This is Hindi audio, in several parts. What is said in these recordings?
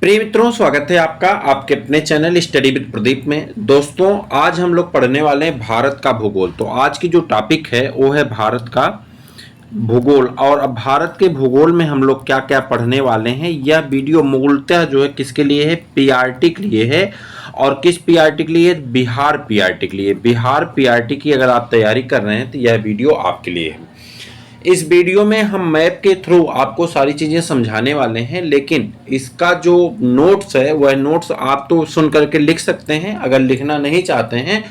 प्रिय मित्रों, स्वागत है आपका आपके अपने चैनल स्टडी विद प्रदीप में। दोस्तों, आज हम लोग पढ़ने वाले हैं भारत का भूगोल। तो आज की जो टॉपिक है वो है भारत का भूगोल। और अब भारत के भूगोल में हम लोग क्या क्या पढ़ने वाले हैं, यह वीडियो मूलतः जो है किसके लिए है, पीआरटी के लिए है। और किस पीआरटी के लिए? बिहार पीआरटी के लिए। बिहार पीआरटी की अगर आप तैयारी कर रहे हैं तो यह वीडियो आपके लिए है। इस वीडियो में हम मैप के थ्रू आपको सारी चीजें समझाने वाले हैं, लेकिन इसका जो नोट्स है वह नोट्स आप तो सुन करके लिख सकते हैं। अगर लिखना नहीं चाहते हैं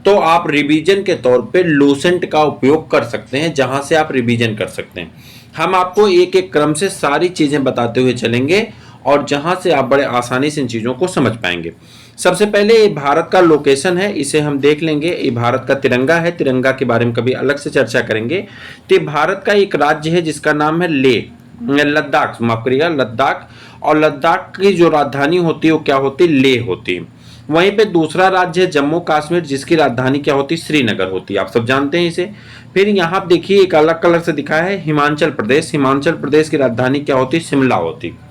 तो आप रिवीजन के तौर पे लूसेंट का उपयोग कर सकते हैं, जहां से आप रिवीजन कर सकते हैं। हम आपको एक एक क्रम से सारी चीजें बताते हुए चलेंगे और जहां से आप बड़े आसानी से इन चीजों को समझ पाएंगे। सबसे पहले ये भारत का लोकेशन है, इसे हम देख लेंगे। ये भारत का तिरंगा है, तिरंगा के बारे में कभी अलग से चर्चा करेंगे। तो भारत का एक राज्य है जिसका नाम है लद्दाख, माफ करिएगा, लद्दाख। और लद्दाख की जो राजधानी होती है वो क्या होती है? लेह होती है। वहीं पे दूसरा राज्य है जम्मू कश्मीर, जिसकी राजधानी क्या होती है? श्रीनगर होती है। आप सब जानते हैं इसे। फिर यहाँ देखिए एक अलग कलर से दिखा है हिमाचल प्रदेश। हिमाचल प्रदेश की राजधानी क्या होती है? शिमला होती है।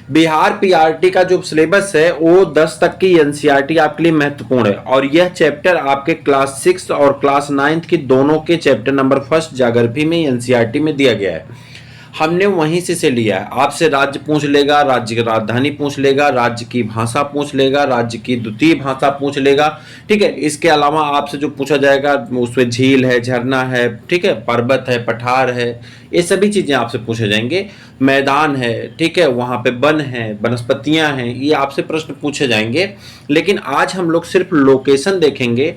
बिहार पीआरटी का जो सिलेबस है वो 10 तक की एनसीईआरटी आपके लिए महत्वपूर्ण है। और यह चैप्टर आपके क्लास 6 और क्लास 9 की दोनों के चैप्टर नंबर 1 ज्योग्राफी में एनसीईआरटी में दिया गया है। हमने वहीं से लिया है। आपसे राज्य पूछ लेगा, राज्य की राजधानी पूछ लेगा, राज्य की भाषा पूछ लेगा, राज्य की द्वितीय भाषा पूछ लेगा। ठीक है। इसके अलावा आपसे जो पूछा जाएगा उसमें झील है, झरना है, ठीक है, पर्वत है, पठार है, ये सभी चीजें आपसे पूछे जाएंगे। मैदान है, ठीक है, वहां पे वन है, वनस्पतियां हैं, ये आपसे प्रश्न पूछे जाएंगे। लेकिन आज हम लोग सिर्फ लोकेशन देखेंगे,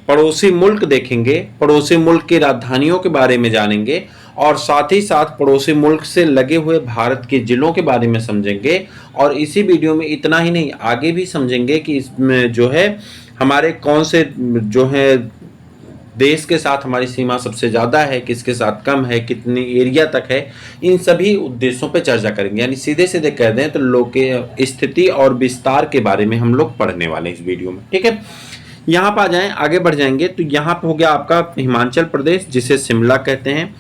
पड़ोसी मुल्क देखेंगे, पड़ोसी मुल्क की राजधानियों के बारे में जानेंगे और साथ ही साथ पड़ोसी मुल्क से लगे हुए भारत के जिलों के बारे में समझेंगे। और इसी वीडियो में इतना ही नहीं, आगे भी समझेंगे कि इसमें जो है हमारे कौन से जो है देश के साथ हमारी सीमा सबसे ज़्यादा है, किसके साथ कम है, कितनी एरिया तक है, इन सभी उद्देश्यों पे चर्चा करेंगे। यानी सीधे सीधे कह दें तो लोग के स्थिति और विस्तार के बारे में हम लोग पढ़ने वाले हैं इस वीडियो में। ठीक है। यहाँ पर आ जाएं, आगे बढ़ जाएंगे तो यहाँ पे हो गया आपका हिमाचल प्रदेश, जिसे शिमला कहते हैं।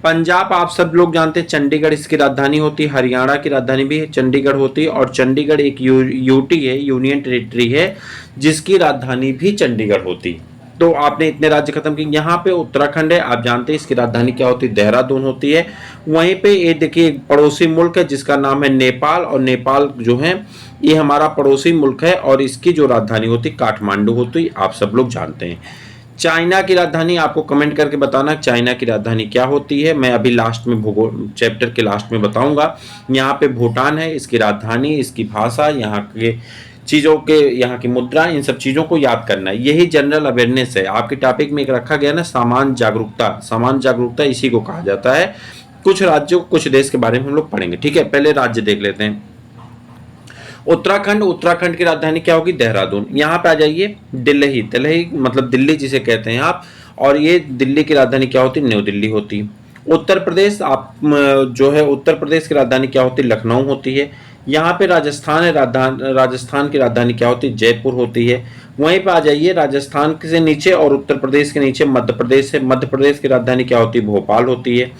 पंजाब आप सब लोग जानते हैं, चंडीगढ़ इसकी राजधानी होती है। हरियाणा की राजधानी भी चंडीगढ़ होती है। और चंडीगढ़ एक यूटी है, यूनियन टेरिटरी है, जिसकी राजधानी भी चंडीगढ़ होती है। तो आपने इतने राज्य खत्म किए। यहाँ पे उत्तराखंड है, आप जानते हैं इसकी राजधानी क्या होती है? देहरादून होती है। वहीं पे ये देखिए पड़ोसी मुल्क है जिसका नाम है नेपाल। और नेपाल जो है ये हमारा पड़ोसी मुल्क है और इसकी जो राजधानी होती है काठमांडू होती है, आप सब लोग जानते हैं। चाइना की राजधानी आपको कमेंट करके बताना चाइना की राजधानी क्या होती है। मैं अभी लास्ट में भूगोल चैप्टर के लास्ट में बताऊंगा। यहाँ पे भूटान है, इसकी राजधानी, इसकी भाषा, यहाँ के चीज़ों के, यहाँ की मुद्रा, इन सब चीज़ों को याद करना है। यही जनरल अवेयरनेस है। आपके टॉपिक में एक रखा गया ना, सामान्य जागरूकता। सामान्य जागरूकता इसी को कहा जाता है। कुछ राज्यों, कुछ देश के बारे में हम लोग पढ़ेंगे। ठीक है, पहले राज्य देख लेते हैं। उत्तराखंड, उत्तराखंड की राजधानी क्या होगी? देहरादून। यहाँ पे आ जाइए दिल्ली, दिल्ली मतलब दिल्ली जिसे कहते हैं आप। और ये दिल्ली की राजधानी क्या होती है? न्यू दिल्ली होती है। उत्तर प्रदेश आप जो है उत्तर प्रदेश की राजधानी क्या होती है? लखनऊ होती है। यहाँ पे राजस्थान है, राजस्थान की राजधानी क्या होती है? जयपुर होती है। वहीं पे आ जाइए राजस्थान से नीचे और उत्तर प्रदेश के नीचे मध्य प्रदेश है। मध्य प्रदेश की राजधानी क्या होती है? भोपाल होती है।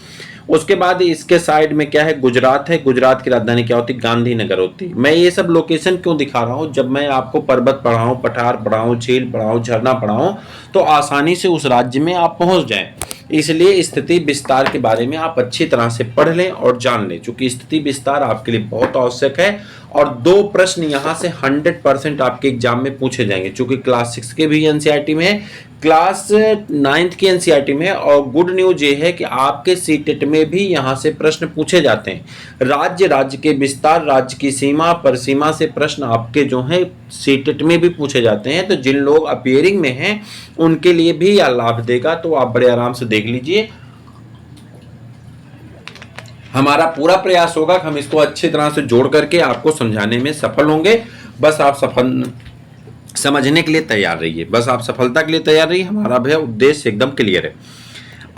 उसके बाद इसके साइड में क्या है? गुजरात है। गुजरात की राजधानी क्या होती है? गांधीनगर होती है। मैं ये सब लोकेशन क्यों दिखा रहा हूँ? जब मैं आपको पर्वत पढ़ाऊं, पठार पढ़ाऊं, झील पढ़ाऊं, झरना पढ़ाऊं, तो आसानी से उस राज्य में आप पहुंच जाएं। इसलिए स्थिति विस्तार के बारे में आप अच्छी तरह से पढ़ लें और जान लें, क्योंकि स्थिति विस्तार आपके लिए बहुत आवश्यक है। और 2 प्रश्न यहाँ से 100% आपके एग्जाम में पूछे जाएंगे, क्योंकि क्लास 6 के भी एनसीईआरटी में है, क्लास 9 की एनसीईआरटी में है। और गुड न्यूज ये है कि आपके सीटेट में भी यहाँ से प्रश्न पूछे जाते हैं। राज्य, राज्य के विस्तार, राज्य की सीमा, परिसीमा से प्रश्न आपके जो है सीटेट में भी पूछे जाते हैं। तो जिन लोग अपियरिंग में हैं उनके लिए भी यह लाभ देगा। तो आप बड़े आराम से देख लीजिए। हमारा पूरा प्रयास होगा कि हम इसको अच्छी तरह से जोड़ करके आपको समझाने में सफल होंगे। बस आप सफल समझने के लिए तैयार रहिए, बस आप सफलता के लिए तैयार रहिए। हमारा भैया उद्देश्य एकदम क्लियर है।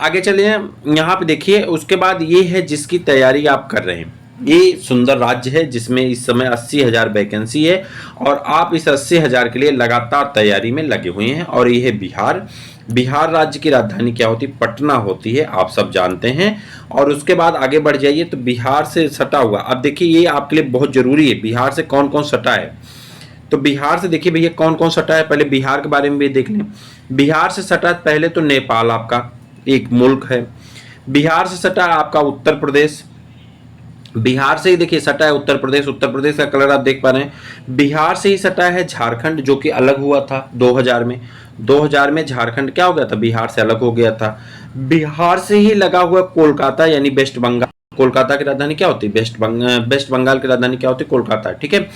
आगे चलिए, यहाँ पे देखिए। उसके बाद ये है जिसकी तैयारी आप कर रहे हैं, ये सुंदर राज्य है जिसमें इस समय 80,000 वैकेंसी है और आप इस 80,000 के लिए लगातार तैयारी में लगे हुए हैं। और ये है बिहार। बिहार राज्य की राजधानी क्या होती है? पटना होती है, आप सब जानते हैं। और उसके बाद आगे बढ़ जाइए तो बिहार से सटा हुआ, अब देखिए ये आपके लिए बहुत जरूरी है, बिहार से कौन कौन सटा है। तो बिहार से देखिए भैया कौन कौन सटा है, पहले बिहार के बारे में भी देख लें। बिहार से सटा पहले तो नेपाल आपका एक मुल्क है। बिहार से सटा आपका उत्तर प्रदेश, बिहार से ही देखिए सटा है उत्तर प्रदेश, उत्तर प्रदेश का कलर आप देख पा रहे हैं। बिहार से ही सटा है झारखंड, जो कि अलग हुआ था 2000 में। 2000 में झारखंड क्या हो गया था? बिहार से अलग हो गया था। बिहार से ही लगा हुआ कोलकाता यानी वेस्ट बंगाल, कोलकाता की राजधानी क्या होती है? वेस्ट बंगाल की राजधानी क्या होती है? कोलकाता, ठीक है।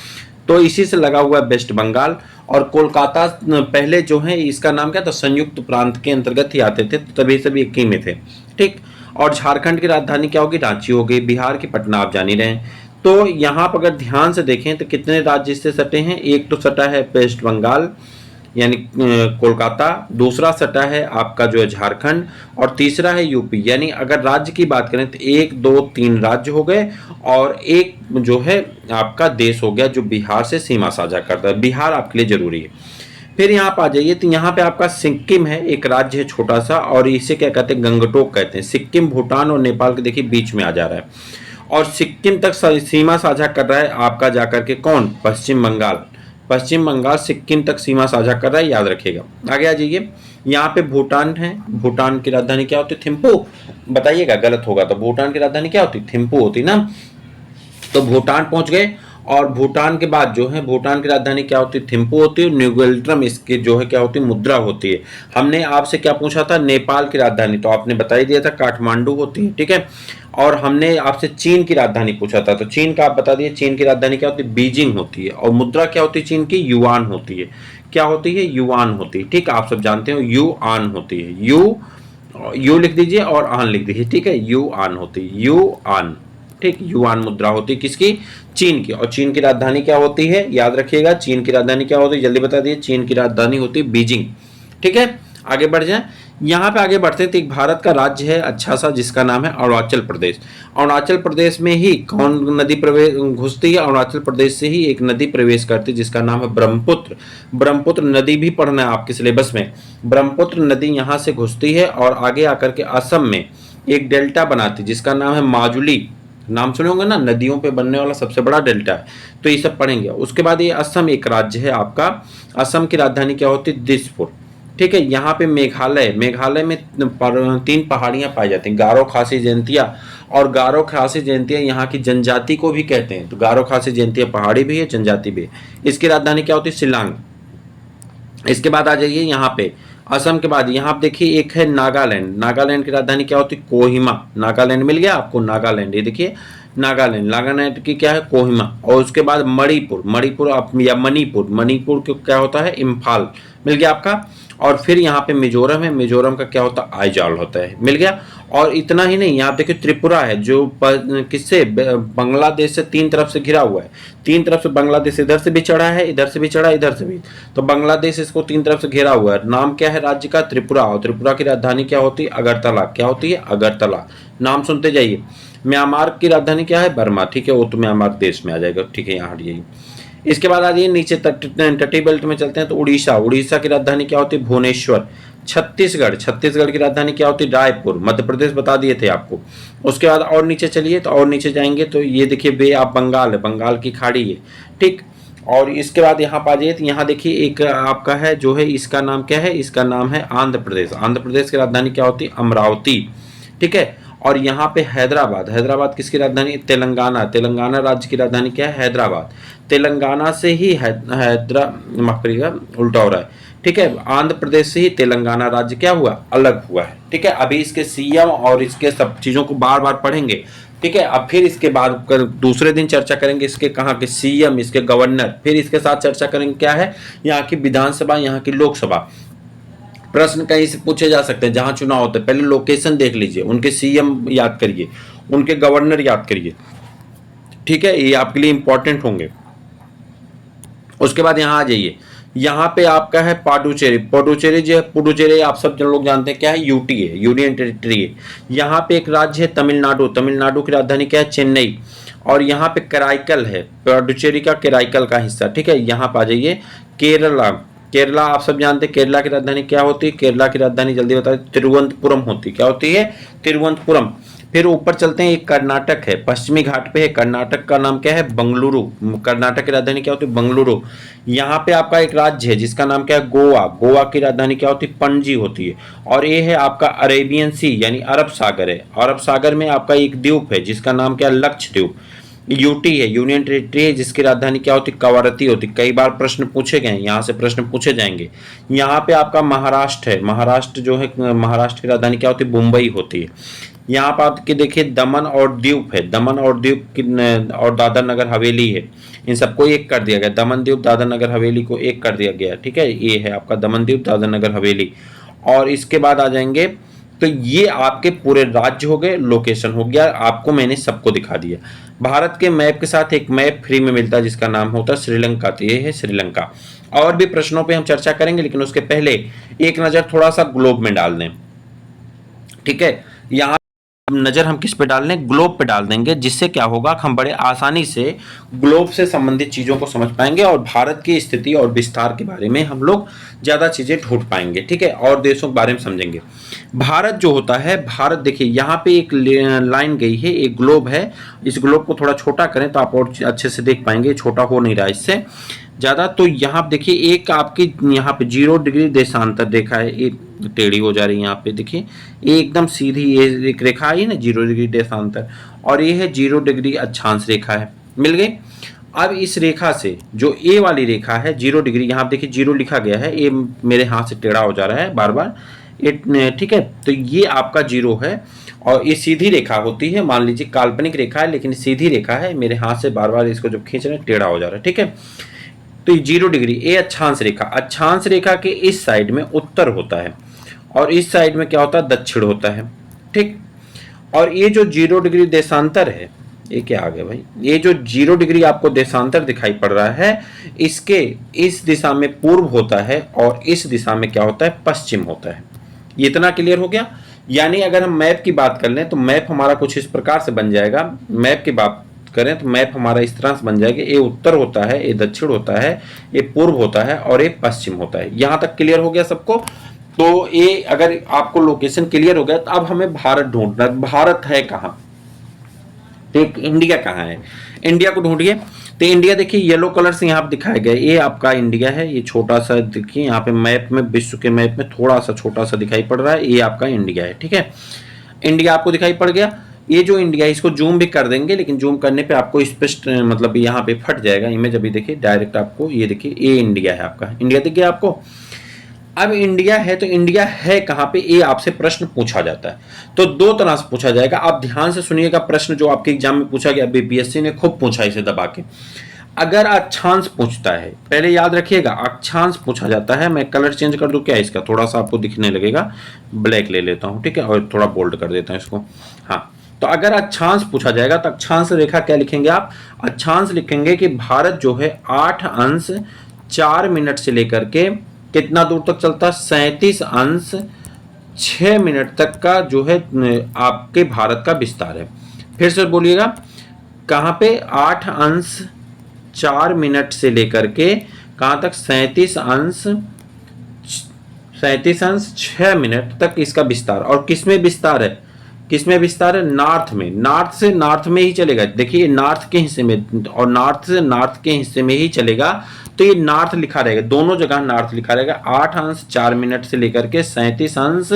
तो इसी से लगा हुआ है वेस्ट बंगाल। और कोलकाता पहले जो है इसका नाम क्या था? संयुक्त प्रांत के अंतर्गत ही आते थे, तो तभी सभी एक ही में थे, ठीक। और झारखंड की राजधानी क्या होगी? रांची हो गई। बिहार की पटना आप जान ही रहे हैं। तो यहाँ पर अगर ध्यान से देखें तो कितने राज्य इससे सटे हैं? एक तो सटा है वेस्ट बंगाल यानी कोलकाता, दूसरा सटा है आपका जो है झारखंड, और तीसरा है यूपी। यानी अगर राज्य की बात करें तो 1 2 3 राज्य हो गए, और एक जो है आपका देश हो गया जो बिहार से सीमा साझा करता है। बिहार आपके लिए जरूरी है। फिर यहाँ पर आ जाइए तो यहाँ पे आपका सिक्किम है, एक राज्य है छोटा सा, और इसे क्या कहते हैं? गंगटोक कहते हैं। सिक्किम भूटान और नेपाल के देखिए बीच में आ जा रहा है, और सिक्किम तक सीमा साझा कर रहा है आपका जाकर के कौन? पश्चिम बंगाल। पश्चिम बंगाल सिक्किम तक सीमा साझा कर रहा है, याद रखिएगा। आगे आ जाइए, यहाँ पे भूटान है। भूटान की राजधानी क्या होती है? थिम्पू। बताइएगा गलत होगा तो। भूटान की राजधानी क्या होती? थिम्पू होती ना। तो भूटान पहुंच गए, और भूटान के बाद जो है भूटान की राजधानी क्या होती है? थिम्पू होती है। न्यूगेल्ट्रम इसकी जो है क्या होती है? मुद्रा होती है। हमने आपसे क्या पूछा था? नेपाल की राजधानी, तो आपने बता ही दिया था काठमांडू होती है, ठीक है। और हमने आपसे चीन की राजधानी पूछा था, तो चीन का आप बता दिए। चीन की राजधानी क्या होती है? बीजिंग होती है। और मुद्रा क्या होती है चीन की? युआन होती है। क्या होती है? युआन होती है, ठीक। आप सब जानते हो युआन होती है। यू लिख दीजिए और आन लिख दीजिए, ठीक है। युआन होती है, युआन, ठीक। युआन मुद्रा होती है किसकी? चीन की। और चीन की राजधानी क्या होती है? याद रखिएगा, चीन की राजधानी क्या होती है? जल्दी बता दिए। चीन की राजधानी होती है बीजिंग, ठीक है। आगे बढ़ जाए, यहाँ पे आगे बढ़ते हैं तो एक भारत का राज्य है अच्छा सा जिसका नाम है अरुणाचल प्रदेश। अरुणाचल प्रदेश में ही कौन नदी प्रवेश घुसती है? अरुणाचल प्रदेश से ही एक नदी प्रवेश करती है जिसका नाम है ब्रह्मपुत्र। ब्रह्मपुत्र नदी भी पढ़ना है आपके सिलेबस में। ब्रह्मपुत्र नदी यहाँ से घुसती है और आगे आकर के असम में एक डेल्टा बनाती है जिसका नाम है माजुली। नाम सुने होंगे ना, नदियों पे बनने वाला सबसे बड़ा डेल्टा है, तो ये सब पढ़ेंगे। उसके बाद ये असम एक राज्य है आपका। असम की राजधानी क्या होती है? दिसपुर, ठीक है। यहाँ पे मेघालय, मेघालय में 3 पहाड़ियाँ पाई जाती हैं, गारो, खासी, जयंतिया। और गारो, खासी, जयंतिया यहाँ की जनजाति को भी कहते हैं। तो गारो, खासी, जयंतिया पहाड़ी भी है, जनजाति भी है। इसकी राजधानी क्या होती है? शिलांग। इसके बाद आ जाइए यहाँ पे असम के बाद यहाँ पे देखिए एक है नागालैंड। नागालैंड की राजधानी क्या होती है? कोहिमा। नागालैंड मिल गया आपको, नागालैंड, ये देखिए नागालैंड। नागालैंड की क्या है? कोहिमा। और उसके बाद मणिपुर, मणिपुर या मणिपुर, मणिपुर को क्या होता है? इम्फाल, मिल गया आपका। और फिर यहाँ पे मिजोरम है, मिजोरम का क्या होता है? आइजॉल होता है, मिल गया। और इतना ही नहीं, यहाँ देखिए त्रिपुरा है जो किससे? बांग्लादेश से 3 तरफ से घिरा हुआ है। 3 तरफ से बांग्लादेश इधर से भी चढ़ा है, इधर से भी चढ़ा, इधर से भी। तो बांग्लादेश इसको 3 तरफ से घेरा हुआ है। नाम क्या है राज्य का? त्रिपुरा। और त्रिपुरा की राजधानी क्या होती है? अगरतला। क्या होती है? अगरतला। नाम सुनते जाइए। म्यांमार की राजधानी क्या है? बर्मा, ठीक है। वो तो म्यांमार देश में आ जाएगा, ठीक है। यहाँ हटिए। इसके बाद आ जाइए नीचे तटीय बेल्ट में चलते हैं तो उड़ीसा। उड़ीसा की राजधानी क्या होती है? भुवनेश्वर। छत्तीसगढ़, छत्तीसगढ़ की राजधानी क्या होती है? रायपुर। मध्य प्रदेश बता दिए थे आपको। उसके बाद और नीचे चलिए तो और नीचे जाएंगे तो ये देखिए बे ऑफ बंगाल है, बंगाल की खाड़ी है, ठीक। और इसके बाद यहाँ पा जाइए तो यहाँ देखिए एक आपका है जो है, इसका नाम क्या है? इसका नाम है आंध्र प्रदेश। आंध्र प्रदेश की राजधानी क्या होती है? अमरावती, ठीक है। और यहाँ पे हैदराबाद, हैदराबाद किसकी राजधानी? तेलंगाना। तेलंगाना राज्य की राजधानी क्या है? हैदराबाद। तेलंगाना से ही माफ करिएगा उल्टा हो रहा है, ठीक है। आंध्र प्रदेश से ही तेलंगाना राज्य क्या हुआ? अलग हुआ है, ठीक है। अभी इसके सीएम और इसके सब चीजों को बार बार पढ़ेंगे, ठीक है। अब फिर इसके बाद दूसरे दिन चर्चा करेंगे इसके कहाँ के सीएम, इसके गवर्नर, फिर इसके साथ चर्चा करेंगे क्या है यहाँ की विधानसभा, यहाँ की लोकसभा। प्रश्न कहीं से पूछे जा सकते हैं जहां चुनाव होता है, पहले लोकेशन देख लीजिए, उनके सीएम याद करिए, उनके गवर्नर याद करिए, ठीक है। ये आपके लिए इंपॉर्टेंट होंगे। उसके बाद यहाँ आ जाइए, यहाँ पे आपका है पाडुचेरी। पाडुचेरी जो है, पुडुचेरी आप सब लोग जानते हैं क्या है? यूटी है, यूनियन टेरिटरी है। यहाँ पे एक राज्य है तमिलनाडु। तमिलनाडु की राजधानी क्या है? चेन्नई। और यहाँ पे कराईकल है, पाडुचेरी का कराईकल का हिस्सा, ठीक है। यहाँ पे आ जाइए केरला। केरला आप सब जानते हैं, केरला की राजधानी क्या होती है? केरला की राजधानी जल्दी बता दें, तिरुवनंतपुरम होती है। क्या होती है? तिरुवनंतपुरम। फिर ऊपर चलते हैं, एक कर्नाटक है, पश्चिमी घाट पे है, कर्नाटक का नाम क्या है? बंगलुरु। कर्नाटक की राजधानी क्या होती है? बंगलुरु। यहाँ पे आपका एक राज्य है जिसका नाम क्या है? गोवा। गोवा की राजधानी क्या होती है? पणजी होती है। और ये है आपका अरेबियन सी यानी अरब सागर है। अरब सागर में आपका एक द्वीप है जिसका नाम क्या है? लक्षद्वीप। यूटी है, यूनियन टेरिटरी है, जिसकी राजधानी क्या होती? कवारती होती। कई बार प्रश्न पूछे गए, यहाँ से प्रश्न पूछे जाएंगे। यहाँ पे आपका महाराष्ट्र है, महाराष्ट्र जो है, महाराष्ट्र की राजधानी क्या होती है? मुंबई होती है। यहाँ पर आपके देखिए दमन और दीव है, दमन और दीव और दादर नगर हवेली है, इन सबको एक कर दिया गया। दमन दीव दादर नगर हवेली को एक कर दिया गया, ठीक है। ये है आपका दमन दीव दादर नगर हवेली। और इसके बाद आ जाएंगे, तो ये आपके पूरे राज्य हो गए, लोकेशन हो गया, आपको मैंने सबको दिखा दिया। भारत के मैप के साथ एक मैप फ्री में मिलता है जिसका नाम होता है श्रीलंका। तो ये है श्रीलंका। और भी प्रश्नों पे हम चर्चा करेंगे, लेकिन उसके पहले एक नजर थोड़ा सा ग्लोब में डाल दें, ठीक है। यहाँ नजर हम किस पे डाल लें? ग्लोब पे डाल देंगे, जिससे क्या होगा, हम बड़े आसानी से ग्लोब से संबंधित चीजों को समझ पाएंगे और भारत की स्थिति और विस्तार के बारे में हम लोग ज्यादा चीजें ढूंढ पाएंगे, ठीक है, और देशों के बारे में समझेंगे। भारत जो होता है, भारत देखिए यहाँ पे एक लाइन गई है, एक ग्लोब है। इस ग्लोब को थोड़ा छोटा करें तो आप और अच्छे से देख पाएंगे, छोटा हो नहीं रहा इससे ज्यादा। तो यहाँ देखिए एक आपकी यहाँ पे 0 डिग्री देशांतर रेखा है, एक टेढ़ी हो जा रही है यहाँ पे देखिए, ये एकदम सीधी ये एक रेखा है ना 0 डिग्री देशांतर, और ये है 0 डिग्री अक्षांश रेखा है, मिल गई। अब इस रेखा से जो ए वाली रेखा है 0 डिग्री, यहाँ देखिए 0 लिखा गया है, ये मेरे हाथ से टेढ़ा हो जा रहा है बार बार, ठीक है। तो ये आपका 0 है और ये सीधी रेखा होती है, मान लीजिए काल्पनिक रेखा है लेकिन सीधी रेखा है, मेरे हाथ से बार बार इसको जब खींच रहे हैं टेढ़ा हो जा रहा है, ठीक है। तो 0 डिग्री ये अक्षांश रेखा, अक्षांश रेखा के इस साइड में उत्तर होता है और इस साइड में क्या होता है? दक्षिण होता है, ठीक। और ये जो 0 डिग्री देशांतर है, ये क्या आ गया भाई, ये जो 0 डिग्री आपको देशांतर दिखाई पड़ रहा है, इसके इस दिशा में पूर्व होता है और इस दिशा में क्या होता है? पश्चिम होता है। ये इतना क्लियर हो गया। यानी अगर हम मैप की बात कर लें तो मैप हमारा कुछ इस प्रकार से बन जाएगा। मैप की बात करें तो मैप हमारा इस तरह से बन जाएगा, ये उत्तर होता है, ये दक्षिण होता है, ये पूर्व होता है और ये पश्चिम होता है। यहां तक क्लियर हो गया सबको? तो ये अगर आपको लोकेशन क्लियर हो गया तो अब हमें भारत ढूंढना, भारत है कहाँ, ठीक, इंडिया कहाँ है, इंडिया को ढूंढिए। तो इंडिया देखिए येलो कलर से यहाँ दिखाया गया, ये आपका इंडिया है, ये छोटा सा देखिए यहाँ पे मैप में, विश्व के मैप में थोड़ा सा छोटा सा दिखाई पड़ रहा है, ये आपका इंडिया है, ठीक है। इंडिया आपको दिखाई पड़ गया। ये जो इंडिया है इसको जूम भी कर देंगे, लेकिन जूम करने पे आपको स्पष्ट मतलब यहाँ पे फट जाएगा इमेज। अभी देखिए डायरेक्ट आपको ये देखिए, ये इंडिया है आपका, इंडिया दिख गया आपको। अब इंडिया है तो इंडिया है कहाँ पे, ये आपसे प्रश्न पूछा जाता है। तो दो तरह से पूछा जाएगा, आप ध्यान से सुनिएगा प्रश्न जो आपके एग्जाम में पूछा गया, बीपीएससी ने खूब पूछा इसे दबा के। अगर अक्षांश पूछता है, पहले याद रखिएगा अक्षांश पूछा जाता है, मैं कलर चेंज कर दूं क्या इसका, थोड़ा सा आपको दिखने लगेगा, ब्लैक ले लेता हूं, ठीक है, और थोड़ा बोल्ड कर देता हूं इसको। हाँ, तो अगर अक्षांश पूछा जाएगा तो अक्षांश रेखा क्या लिखेंगे आप? अक्षांश लिखेंगे कि भारत जो है 8 अंश 4 मिनट से लेकर के कितना दूर तक चलता है? 37 अंश 6 मिनट तक का जो है आपके भारत का विस्तार है। फिर से बोलिएगा, कहाँ पे? 8 अंश 4 मिनट से लेकर के कहाँ तक? 37 अंश 6 मिनट तक इसका विस्तार। और किसमें विस्तार है? किसमें विस्तार है? नॉर्थ में। नॉर्थ से नॉर्थ में ही चलेगा, देखिए नॉर्थ के हिस्से में, और नॉर्थ से नॉर्थ के हिस्से में ही चलेगा, तो ये नॉर्थ लिखा रहेगा, दोनों जगह नॉर्थ लिखा रहेगा। 8 अंश 4 मिनट से लेकर के 37 अंश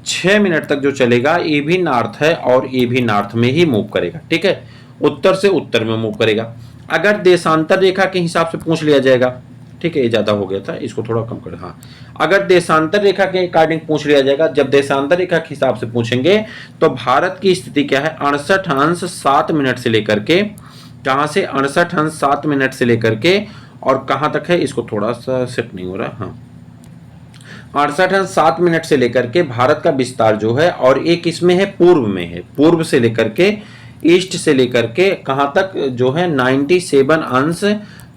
6 मिनट तक जो चलेगा, ये भी नॉर्थ है और ये भी नॉर्थ में ही मूव करेगा, ठीक है, उत्तर से उत्तर में मूव करेगा। अगर देशांतर रेखा के हिसाब से पूछ लिया जाएगा, ठीक है, ये ज्यादा हो गया था, इसको थोड़ा कम कर। हाँ, अगर देशांतर रेखा के अकॉर्डिंग पूछ लिया जाएगा, जब देशांतर रेखा के हिसाब से पूछेंगे तो भारत की स्थिति क्या है? 68 अंश 7 मिनट से लेकर के, कहां से? 68 अंश 7 मिनट से लेकर के, और कहां तक है? इसको थोड़ा सा सेट नहीं हो रहा। हाँ, 68 अंश 7 मिनट से लेकर के भारत का विस्तार जो है, और एक इसमें है पूर्व में है, पूर्व से लेकर के ईस्ट से लेकर के कहां तक जो है 97 अंश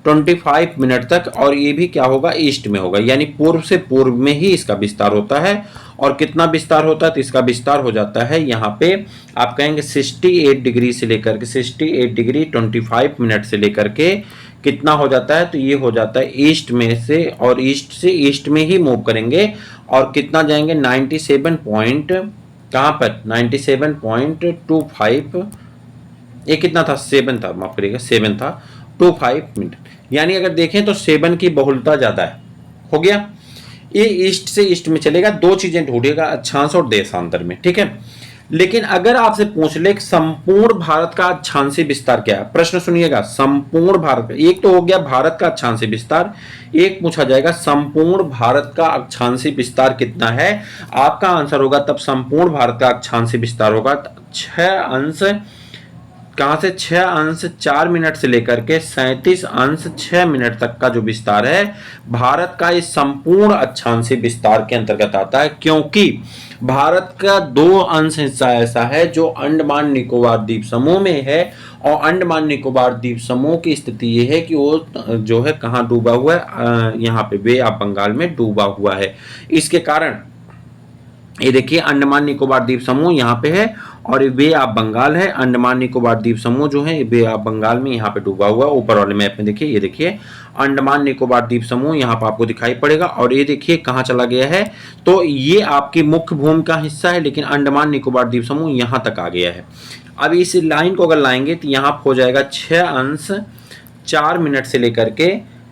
25 मिनट तक, और ये भी क्या होगा? ईस्ट में होगा, यानी पूर्व से पूर्व में ही इसका विस्तार होता है। और कितना विस्तार होता है, तो इसका विस्तार हो जाता है यहाँ पे आप कहेंगे 68 डिग्री से लेकर के 68 डिग्री 25 मिनट से लेकर के कितना हो जाता है, तो ये हो जाता है ईस्ट में से, और ईस्ट से ईस्ट में ही मूव करेंगे और कितना जाएंगे 97 पॉइंट कहाँ पर 97.25, ये कितना था 7 था, माफ करिएगा 7 था 25 मिनट, यानी अगर देखें तो 7 की बहुलता ज्यादा है। हो गया, ये ईस्ट से ईस्ट में चलेगा, दो चीजें ढूंढेगा अक्षांश और देशांतर में, ठीक है। लेकिन अगर आपसे पूछ ले संपूर्ण भारत का अक्षांशीय विस्तार क्या है, प्रश्न सुनिएगा, संपूर्ण भारत का, एक तो हो गया भारत का अक्षांशीय विस्तार, एक पूछा जाएगा संपूर्ण भारत का अक्षांशीय विस्तार कितना है। आपका आंसर होगा तब संपूर्ण भारत का अक्षांशीय विस्तार होगा 6 अंश, कहां से 6 अंश 4 मिनट से लेकर के 37 अंश 6 मिनट तक का जो विस्तार है भारत का, इस संपूर्ण अक्षांशीय विस्तार के अंतर्गत आता है, क्योंकि भारत का 2 अंश हिस्सा ऐसा है जो अंडमान निकोबार द्वीप समूह में है, और अंडमान निकोबार द्वीप समूह की स्थिति यह है कि वो जो है कहां डूबा हुआ है, यहाँ पे बे ऑफ बंगाल में डूबा हुआ है। इसके कारण ये देखिए अंडमान निकोबार द्वीप समूह यहाँ पे है और ये बे ऑफ बंगाल है। अंडमान निकोबार द्वीप समूह जो है बे ऑफ बंगाल में यहाँ पे डूबा हुआ है। ऊपर वाले मैप में देखिए, ये देखिए अंडमान निकोबार द्वीप समूह यहाँ पर आपको दिखाई पड़ेगा, और ये देखिए कहाँ चला गया है, तो ये आपकी मुख्य भूमि का हिस्सा है, लेकिन अंडमान निकोबार द्वीप समूह यहाँ तक आ गया है। अब इस लाइन को अगर लाएंगे तो यहाँ हो जाएगा 6 अंश 4 मिनट से लेकर के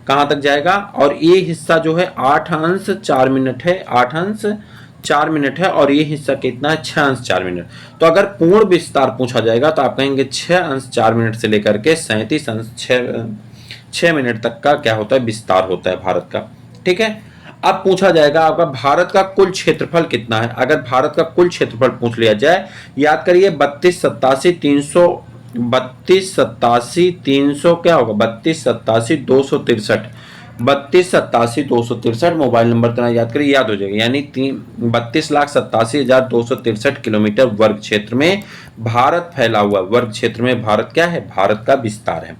कहाँ तक जाएगा, और ये हिस्सा जो है 8 अंश 4 मिनट है, 8 अंश 4 मिनट है, और ये हिस्सा कितना है 6 अंश 4 मिनट। तो अगर पूर्ण विस्तार पूछा जाएगा तो आप कहेंगे 6 अंश 4 मिनट से लेकर के 37 अंश 6 मिनट तक का क्या होता है, विस्तार होता है भारत का, ठीक है। अब पूछा जाएगा आपका भारत का कुल क्षेत्रफल कितना है। अगर भारत का कुल क्षेत्रफल पूछ लिया जाए, याद करिए 32 87 300 क्या होगा 32 87 263 मोबाइल नंबर तरह याद करिए, याद हो जाएगा, यानी 32,87,263 किलोमीटर वर्ग क्षेत्र में भारत फैला हुआ। वर्ग क्षेत्र में भारत क्या है, भारत का विस्तार है।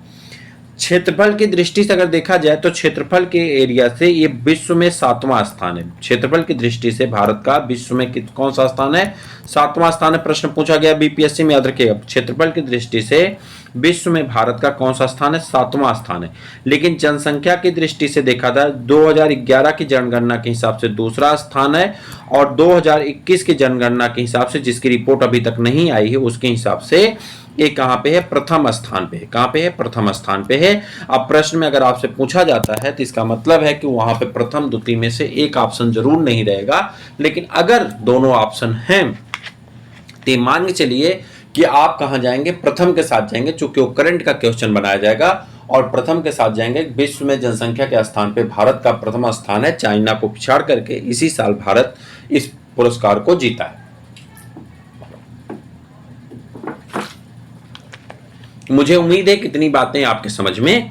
क्षेत्रफल की दृष्टि से अगर देखा जाए तो क्षेत्रफल के एरिया से ये विश्व में 7वां स्थान है। क्षेत्रफल की दृष्टि से भारत का विश्व में कौन सा स्थान है, 7वां स्थान है। प्रश्न पूछा गया बीपीएससी में, याद रखिएगा क्षेत्रफल की दृष्टि से विश्व में भारत का कौन सा स्थान है, 7वां स्थान है। लेकिन जनसंख्या की दृष्टि से देखा जाए 2011 की जनगणना के हिसाब से दूसरा स्थान है, और 2021 की जनगणना के हिसाब से जिसकी रिपोर्ट अभी तक नहीं आई है उसके हिसाब से ये कहां पे है, प्रथम स्थान पे है। कहां पे है, प्रथम स्थान पे है। अब प्रश्न में अगर आपसे पूछा जाता है तो इसका मतलब है कि वहां पे प्रथम द्वितीय में से एक ऑप्शन जरूर नहीं रहेगा, लेकिन अगर दोनों ऑप्शन हैं तो मान के चलिए कि आप कहां जाएंगे, प्रथम के साथ जाएंगे, चूंकि वो करंट का क्वेश्चन बनाया जाएगा, और प्रथम के साथ जाएंगे। विश्व में जनसंख्या के स्थान पे भारत का प्रथम स्थान है, चाइना को पिछाड़ करके इसी साल भारत इस पुरस्कार को जीता है। मुझे उम्मीद है कितनी बातें आपके समझ में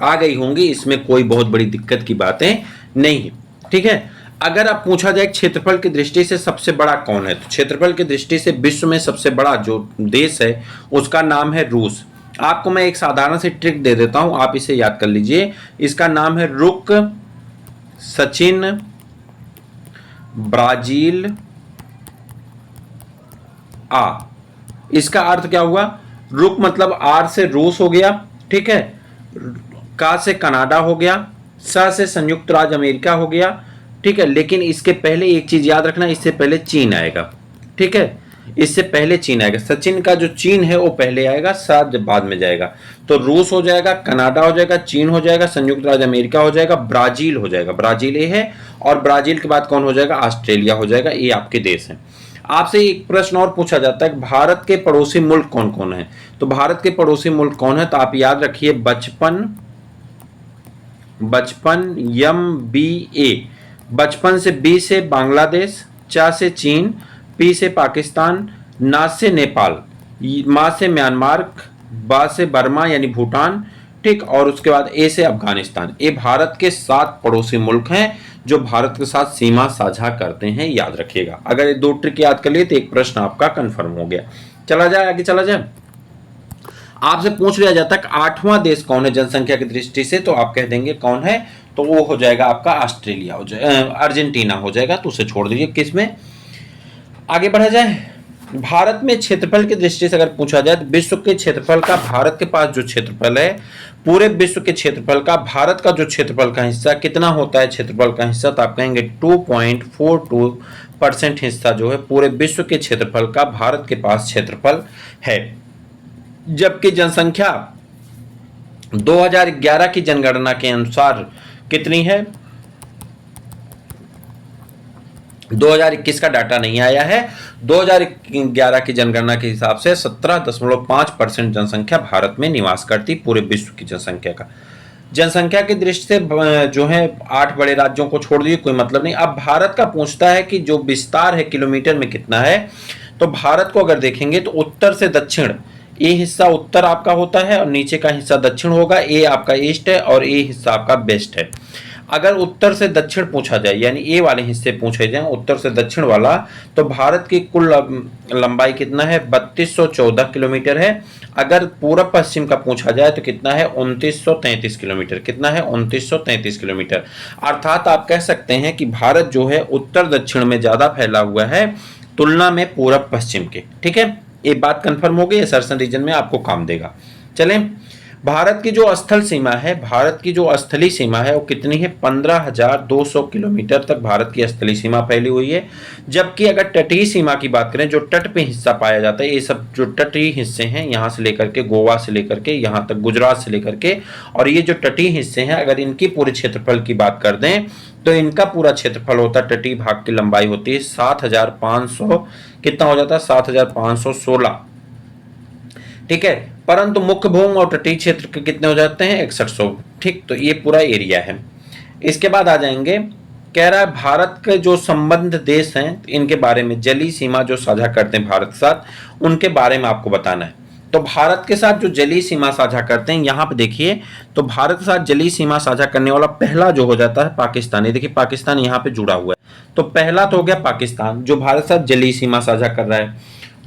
आ गई होंगी, इसमें कोई बहुत बड़ी दिक्कत की बातें नहीं है, ठीक है। अगर आप पूछा जाए क्षेत्रफल की दृष्टि से सबसे बड़ा कौन है, तो क्षेत्रफल की दृष्टि से विश्व में सबसे बड़ा जो देश है उसका नाम है रूस। आपको मैं एक साधारण सी ट्रिक दे देता हूं, आप इसे याद कर लीजिए। इसका नाम है रुक, सचिन, ब्राजील, आ। इसका अर्थ क्या हुआ, रुक मतलब आर से रूस हो गया, ठीक है, का से कनाडा हो गया, स से संयुक्त राज्य अमेरिका हो गया, ठीक है। लेकिन इसके पहले एक चीज याद रखना, इससे पहले चीन आएगा, ठीक है, इससे पहले चीन आएगा। सचिन का जो चीन है वो पहले आएगा, सा जब बाद में जाएगा। तो रूस हो जाएगा, कनाडा हो जाएगा, चीन हो जाएगा, संयुक्त राज्य अमेरिका हो जाएगा, ब्राजील हो जाएगा, ब्राजील ये है, और ब्राजील के बाद कौन हो जाएगा, ऑस्ट्रेलिया हो जाएगा। ये आपके देश हैं। आपसे एक प्रश्न और पूछा जाता है, भारत के पड़ोसी मुल्क कौन कौन है, तो भारत के पड़ोसी मुल्क कौन है, तो आप याद रखिए बचपन MBA, बचपन से बी से बांग्लादेश, चा से चीन, पी से पाकिस्तान, ना से नेपाल, मा से म्यांमार, बा से बर्मा यानी भूटान, ठीक, और उसके बाद ए से अफगानिस्तान। ये भारत के 7 पड़ोसी मुल्क हैं जो भारत के साथ सीमा साझा करते हैं, याद रखिएगा। अगर ये 2 ट्रिक याद कर लिए तो एक प्रश्न आपका कंफर्म हो गया। चला जाए आगे, चला जाए। आपसे पूछ लिया जाता है 8वां देश कौन है जनसंख्या की दृष्टि से, तो आप कह देंगे कौन है, तो तो वो हो जाएगा आपका ऑस्ट्रेलिया, हो जाए अर्जेंटीना हो जाएगा, तो उसे छोड़ दीजिए। किसमें आगे बढ़ा जाए, भारत में क्षेत्रफल की दृष्टि से अगर पूछा जाए तो विश्व के क्षेत्रफल का भारत के पास जो क्षेत्रफल है, पूरे विश्व के क्षेत्रफल का भारत का जो क्षेत्रफल का हिस्सा कितना होता है, क्षेत्रफल का हिस्सा, तो आप कहेंगे 2.42% हिस्सा जो है पूरे विश्व के क्षेत्रफल का भारत के पास क्षेत्रफल है। जबकि जनसंख्या 2011 की जनगणना के अनुसार कितनी है, 2021 का डाटा नहीं आया है, 2011 की जनगणना के हिसाब से 17.5% जनसंख्या भारत में निवास करती, पूरे विश्व की जनसंख्या का। जनसंख्या की दृष्टि से जो है 8 बड़े राज्यों को छोड़ दिए, कोई मतलब नहीं। अब भारत का पूछता है कि जो विस्तार है किलोमीटर में कितना है, तो भारत को अगर देखेंगे तो उत्तर से दक्षिण, ए हिस्सा उत्तर आपका होता है और नीचे का हिस्सा दक्षिण होगा, ए आपका ईस्ट है और ए हिस्सा आपका वेस्ट है। अगर उत्तर से दक्षिण पूछा जाए, यानी ए वाले हिस्से पूछे जाए उत्तर से दक्षिण वाला, तो भारत की कुल लंबाई कितना है, 3214 किलोमीटर है। अगर पूर्व पश्चिम का पूछा जाए तो कितना है, 2933 किलोमीटर। कितना है, 2933 किलोमीटर। अर्थात आप कह सकते हैं कि भारत जो है उत्तर दक्षिण में ज्यादा फैला हुआ है तुलना में पूर्व पश्चिम के। ठीक है, ये बात कंफर्म हो गई, सर्सन रीजन में आपको काम देगा। चलें, भारत की जो स्थल सीमा है, भारत की जो स्थलीय सीमा है वो कितनी है, 15,200 किलोमीटर तक भारत की स्थलीय सीमा फैली हुई है। जबकि अगर तटीय सीमा की बात करें, जो तट पे हिस्सा पाया जाता है, ये सब जो तटीय हिस्से हैं, यहाँ से लेकर के गोवा से लेकर के यहाँ तक, गुजरात से लेकर के, और ये जो तटीय हिस्से हैं, अगर इनकी पूरे क्षेत्रफल की बात कर दें तो इनका पूरा क्षेत्रफल होता है, तटीय भाग की लंबाई होती है 7,500, कितना हो जाता है, 7,516। ठीक है, परंतु मुख्य भूमि और तटीय क्षेत्र के कितने हो जाते हैं, 6100। ठीक, तो ये पूरा एरिया है। इसके बाद आ जाएंगे, कह रहा है भारत के जो संबंध देश हैं इनके बारे में, जलीय सीमा जो साझा करते हैं भारत के साथ, उनके बारे में आपको बताना है। तो भारत के साथ जो जलीय सीमा साझा करते हैं, यहाँ पे देखिए, तो भारत के साथ जलीय सीमा साझा करने वाला पहला जो हो जाता है पाकिस्तान। ये देखिए पाकिस्तान यहाँ पे जुड़ा हुआ है, तो पहला तो हो गया पाकिस्तान जो भारत के साथ जलीय सीमा साझा कर रहा है।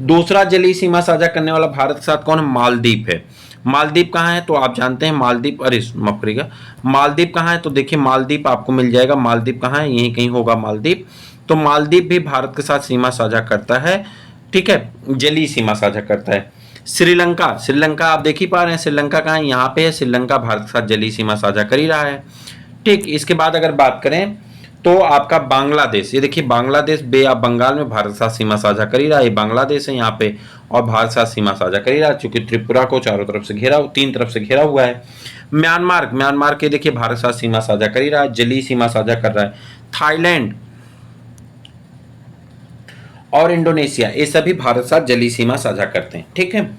दूसरा जलीय सीमा साझा करने वाला भारत के साथ कौन है, मालदीव है। मालदीव कहाँ है, तो आप जानते हैं मालदीव, अरे माफ करिएगा, मालदीव कहाँ है, तो देखिए मालदीव आपको मिल जाएगा। मालदीव कहाँ है, यहीं कहीं होगा मालदीव। तो मालदीव भी भारत के साथ सीमा साझा करता है। ठीक है, जलीय सीमा साझा करता है। श्रीलंका, श्रीलंका आप देख ही पा रहे हैं, श्रीलंका कहाँ है, यहाँ पे है। श्रीलंका भारत के साथ जलीय सीमा साझा कर ही रहा है। ठीक, इसके बाद अगर बात करें तो आपका बांग्लादेश, ये देखिए बांग्लादेश बे ऑफ बंगाल में भारत के साथ सीमा साझा कर ही रहा है। बांग्लादेश है यहाँ पे और भारत के साथ सीमा साझा कर ही रहा है, चूंकि त्रिपुरा को चारों तरफ से घेरा, 3 तरफ से घेरा हुआ है। म्यांमार, म्यांमार के देखिए भारत के साथ सीमा साझा कर ही रहा है, जलीय सीमा साझा कर रहा है। थाईलैंड और इंडोनेशिया, ये सभी भारत के साथ जलीय सीमा साझा करते हैं। ठीक है,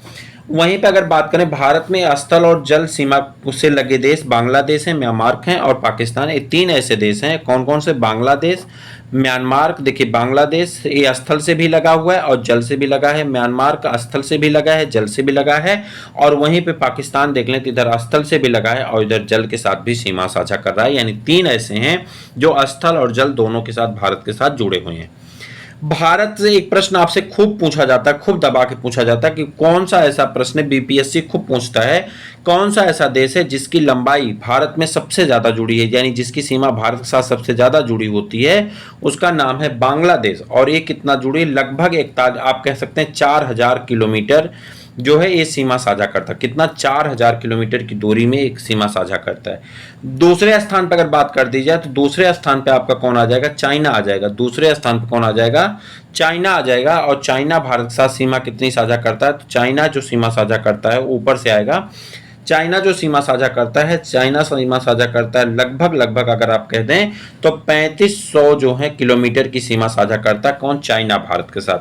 वहीं पे अगर बात करें, भारत में स्थल और जल सीमा से लगे देश बांग्लादेश है, म्यांमार है और पाकिस्तान, ये 3 ऐसे देश हैं। कौन कौन से, बांग्लादेश, म्यांमार। देखिए बांग्लादेश ये स्थल से भी लगा हुआ है और जल से भी लगा है, म्यांमार का स्थल से भी लगा है, जल से भी लगा है, और वहीं पे पाकिस्तान देख लें तो इधर स्थल से भी लगा है और इधर जल के साथ भी सीमा साझा कर रहा है। यानी 3 ऐसे हैं जो स्थल और जल दोनों के साथ भारत के साथ जुड़े हुए हैं। भारत से एक प्रश्न आपसे खूब पूछा जाता है, खूब दबा के पूछा जाता है कि कौन सा ऐसा प्रश्न, बीपीएससी खूब पूछता है, कौन सा ऐसा देश है जिसकी लंबाई भारत में सबसे ज्यादा जुड़ी है, यानी जिसकी सीमा भारत के साथ सबसे ज्यादा जुड़ी होती है, उसका नाम है बांग्लादेश। और ये कितना जुड़ी, लगभग आप कह सकते हैं 4000 किलोमीटर जो है ये सीमा साझा करता है। कितना, 4000 किलोमीटर की दूरी में एक सीमा साझा करता है। दूसरे स्थान पर अगर बात कर दी जाए तो दूसरे स्थान पे आपका कौन आ जाएगा, चाइना आ जाएगा। दूसरे स्थान पे कौन आ जाएगा, चाइना आ जाएगा। और चाइना भारत के साथ सीमा कितनी साझा करता है, तो चाइना जो सीमा साझा करता है ऊपर से आएगा। चाइना जो सीमा साझा करता है, चाइना सीमा साझा करता है लगभग अगर आप कह दें तो 3500 जो है किलोमीटर की सीमा साझा करता है। कौन, चाइना भारत के साथ।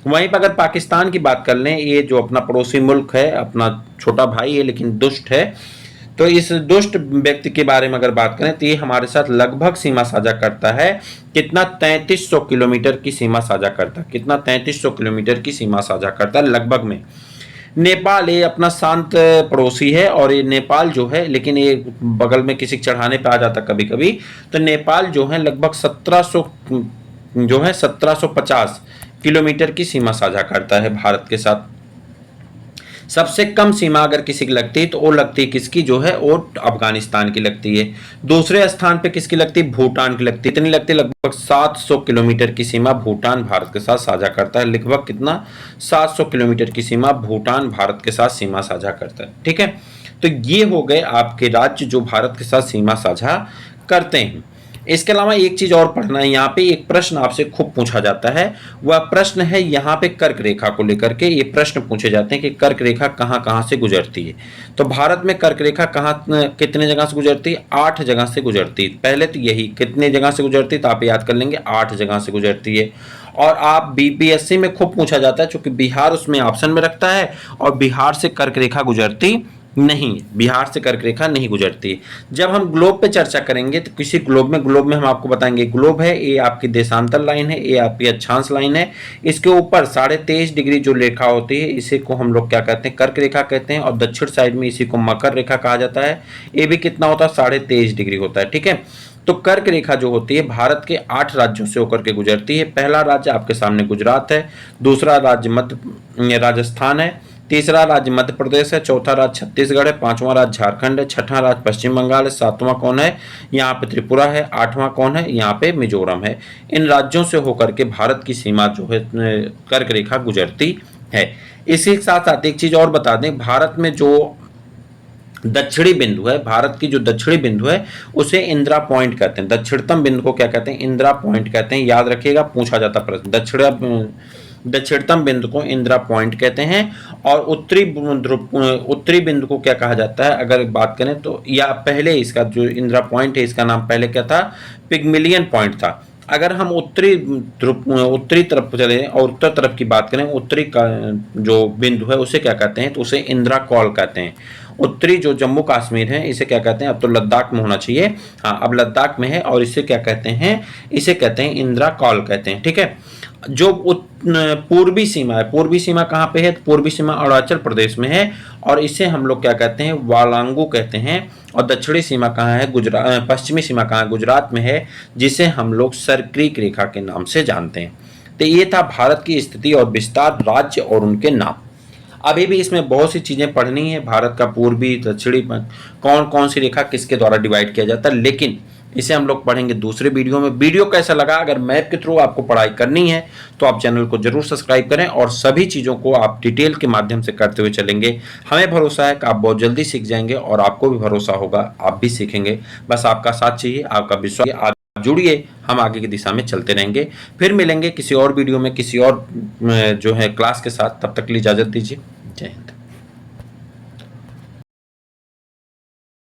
वहीं पर अगर पाकिस्तान की बात कर लें, ये जो अपना पड़ोसी मुल्क है, अपना छोटा भाई है लेकिन दुष्ट है, तो इस दुष्ट व्यक्ति के बारे में अगर बात करें तो ये हमारे साथ लगभग सीमा साझा करता है। कितना, 3300 किलोमीटर की सीमा साझा करता है। कितना, 3300 किलोमीटर की सीमा साझा करता है लगभग में। नेपाल ये अपना शांत पड़ोसी है और ये नेपाल जो है, लेकिन ये बगल में किसी चढ़ाने पे आ जाता कभी कभी, तो नेपाल जो है लगभग 1750 किलोमीटर की सीमा साझा करता है भारत के साथ। सबसे कम सीमा अगर किसी की लगती है तो वो लगती है किसकी जो है वो अफगानिस्तान की लगती है। दूसरे स्थान पे किसकी लगती है, भूटान की लगती है। इतनी लगती है, लगभग 700 किलोमीटर की सीमा भूटान भारत के साथ साझा करता है। लगभग कितना, 700 किलोमीटर की सीमा भूटान भारत के साथ सीमा साझा करता है। ठीक है, तो ये हो गए आपके राज्य जो भारत के साथ सीमा साझा करते हैं। इसके अलावा एक चीज और पढ़ना है, यहाँ पे एक प्रश्न आपसे खूब पूछा जाता है। वह प्रश्न है यहाँ पे कर्क रेखा को लेकर के ये प्रश्न पूछे जाते हैं कि कर्क रेखा कहाँ कहाँ से गुजरती है। तो भारत में कर्क रेखा कहाँ कितने जगह से गुजरती है, 8 जगह से गुजरती है। पहले तो यही कितने जगह से गुजरती है तो आप याद कर लेंगे, 8 जगह से गुजरती है। और आप बीपीएससी में खूब पूछा जाता है, चूंकि बिहार उसमें ऑप्शन में रखता है और बिहार से कर्क रेखा गुजरती नहीं, बिहार से कर्क रेखा नहीं गुजरती। जब हम ग्लोब पे चर्चा करेंगे तो किसी ग्लोब में हम आपको बताएंगे, ग्लोब है ये आपकी देशांतर लाइन है, ये आपकी अक्षांश लाइन है। इसके ऊपर 23.5 डिग्री जो रेखा होती है इसी को हम लोग क्या कहते हैं, कर्क रेखा कहते हैं। और दक्षिण साइड में इसी को मकर रेखा कहा जाता है। ये भी कितना होता है, 23.5 डिग्री होता है। ठीक है, तो कर्क रेखा जो होती है भारत के 8 राज्यों से होकर के गुजरती है। पहला राज्य आपके सामने गुजरात है, दूसरा राज्य राजस्थान है, तीसरा राज्य मध्य प्रदेश है, चौथा राज्य छत्तीसगढ़ है, पांचवा राज्य झारखंड है, छठा राज्य पश्चिम बंगाल है, सातवां कौन है, यहाँ पे त्रिपुरा है, आठवां कौन है, यहाँ पे मिजोरम है। इन राज्यों से होकर के भारत की सीमा जो है कर्क रेखा गुजरती है। इसी के साथ साथ एक चीज और बता दें, भारत में जो दक्षिणी बिंदु है, भारत की जो दक्षिणी बिंदु है उसे इंदिरा पॉइंट कहते हैं। दक्षिणतम बिंदु को क्या कहते हैं, इंदिरा पॉइंट कहते हैं। याद रखिएगा, पूछा जाता प्रश्न, दक्षिणतम बिंदु को इंदिरा पॉइंट कहते हैं। और उत्तरी बिंदु को क्या कहा जाता है अगर बात करें तो, या पहले इसका जो इंदिरा पॉइंट है इसका नाम पहले क्या था, पिग्मिलियन पॉइंट था। अगर हम उत्तरी तरफ चले और उत्तर तरफ की बात करें, उत्तरी का जो बिंदु है उसे क्या कहते हैं, तो उसे इंदिरा कॉल कहते हैं। उत्तरी जो जम्मू कश्मीर है इसे क्या कहते हैं, अब तो लद्दाख में होना चाहिए, हाँ अब लद्दाख में है, और इसे क्या कहते हैं, इसे कहते हैं इंदिरा कॉल कहते हैं। ठीक है, जो पूर्वी सीमा है, पूर्वी सीमा कहाँ पे है, तो पूर्वी सीमा अरुणाचल प्रदेश में है और इसे हम लोग क्या कहते हैं, वालांगू कहते हैं। और दक्षिणी सीमा कहाँ है, गुजरात, पश्चिमी सीमा कहाँ है, गुजरात में है, जिसे हम लोग सरक्रीक रेखा के नाम से जानते हैं। तो ये था भारत की स्थिति और विस्तार, राज्य और उनके नाम। अभी भी इसमें बहुत सी चीजें पढ़नी है, भारत का पूर्वी दक्षिणी कौन कौन सी रेखा किसके द्वारा डिवाइड किया जाता है, लेकिन इसे हम लोग पढ़ेंगे दूसरे वीडियो में। वीडियो कैसा लगा, अगर मैप के थ्रू आपको पढ़ाई करनी है तो आप चैनल को जरूर सब्सक्राइब करें और सभी चीज़ों को आप डिटेल के माध्यम से करते हुए चलेंगे। हमें भरोसा है कि आप बहुत जल्दी सीख जाएंगे और आपको भी भरोसा होगा आप भी सीखेंगे। बस आपका साथ चाहिए, आपका विश्वास, आप जुड़िए, हम आगे की दिशा में चलते रहेंगे। फिर मिलेंगे किसी और वीडियो में किसी और जो है क्लास के साथ, तब तक के लिए इजाजत दीजिए। जय हिंद।